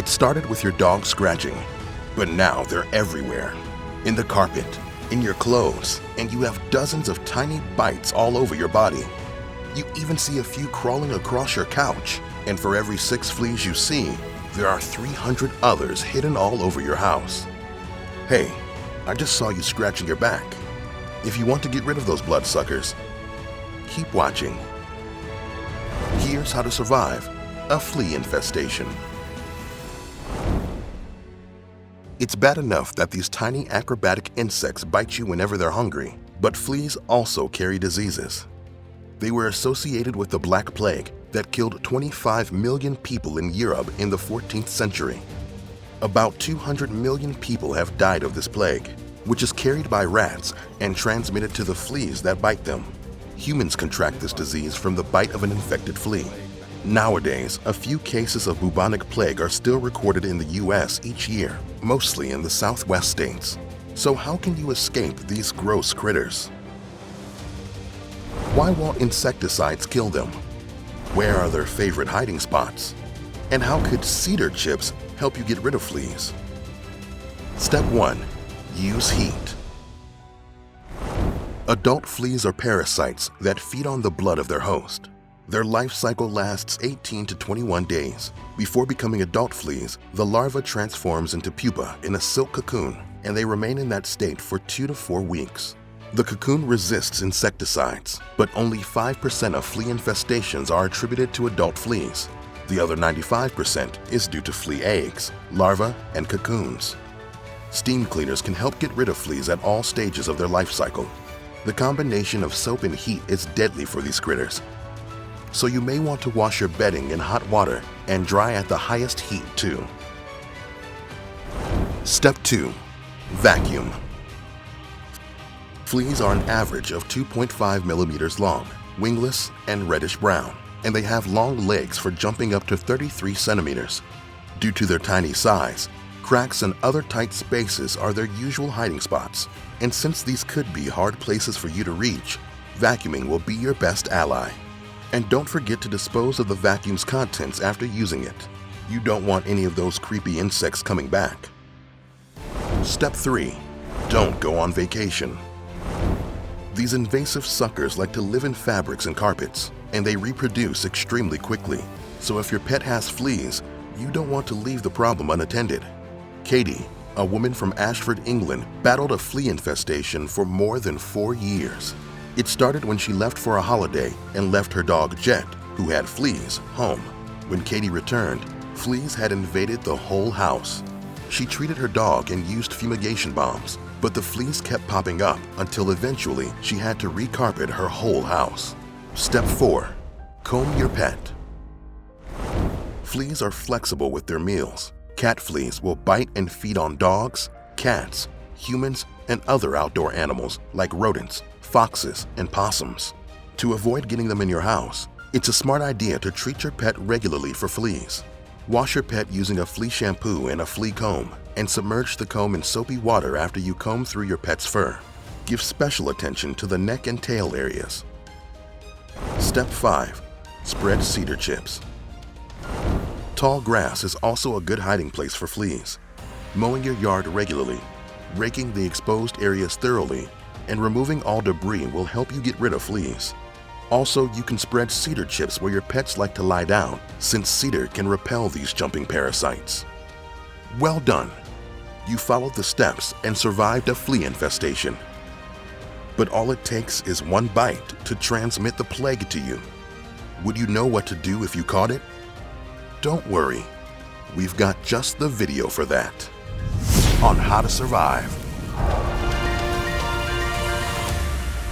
It started with your dog scratching, but now they're everywhere. In the carpet, in your clothes, and you have dozens of tiny bites all over your body. You even see a few crawling across your couch, and for every 6 fleas you see, there are 300 others hidden all over your house. Hey, I just saw you scratching your back. If you want to get rid of those bloodsuckers, keep watching. Here's how to survive a flea infestation. It's bad enough that these tiny acrobatic insects bite you whenever they're hungry, but fleas also carry diseases. They were associated with the Black Plague that killed 25 million people in Europe in the 14th century. About 200 million people have died of this plague, which is carried by rats and transmitted to the fleas that bite them. Humans contract this disease from the bite of an infected flea. Nowadays, a few cases of bubonic plague are still recorded in the US each year, mostly in the Southwest states. So how can you escape these gross critters? Why won't insecticides kill them? Where are their favorite hiding spots? And how could cedar chips help you get rid of fleas? Step 1. Use heat. Adult fleas are parasites that feed on the blood of their host. Their life cycle lasts 18 to 21 days. Before becoming adult fleas, the larva transforms into pupa in a silk cocoon, and they remain in that state for 2 to 4 weeks. The cocoon resists insecticides, but only 5% of flea infestations are attributed to adult fleas. The other 95% is due to flea eggs, larvae, and cocoons. Steam cleaners can help get rid of fleas at all stages of their life cycle. The combination of soap and heat is deadly for these critters, so you may want to wash your bedding in hot water and dry at the highest heat too. Step 2. Vacuum. Fleas are an average of 2.5 millimeters long, wingless, and reddish-brown, and they have long legs for jumping up to 33 centimeters. Due to their tiny size, cracks and other tight spaces are their usual hiding spots, and since these could be hard places for you to reach, vacuuming will be your best ally. And don't forget to dispose of the vacuum's contents after using it. You don't want any of those creepy insects coming back. Step 3. Don't go on vacation. These invasive suckers like to live in fabrics and carpets, and they reproduce extremely quickly. So if your pet has fleas, you don't want to leave the problem unattended. Katie, a woman from Ashford, England, battled a flea infestation for more than 4 years. It started when she left for a holiday and left her dog Jet, who had fleas, home. When Katie returned, fleas had invaded the whole house. She treated her dog and used fumigation bombs, but the fleas kept popping up until eventually she had to recarpet her whole house. Step 4. Comb your pet. Fleas are flexible with their meals. Cat fleas will bite and feed on dogs, cats, humans, and other outdoor animals like rodents, foxes, and possums. To avoid getting them in your house, it's a smart idea to treat your pet regularly for fleas. Wash your pet using a flea shampoo and a flea comb, and submerge the comb in soapy water after you comb through your pet's fur. Give special attention to the neck and tail areas. Step 5. Spread cedar chips. Tall grass is also a good hiding place for fleas. Mowing your yard regularly, raking the exposed areas thoroughly, and removing all debris will help you get rid of fleas. Also, you can spread cedar chips where your pets like to lie down, since cedar can repel these jumping parasites. Well done! You followed the steps and survived a flea infestation. But all it takes is one bite to transmit the plague to you. Would you know what to do if you caught it? Don't worry, we've got just the video for that. On how to survive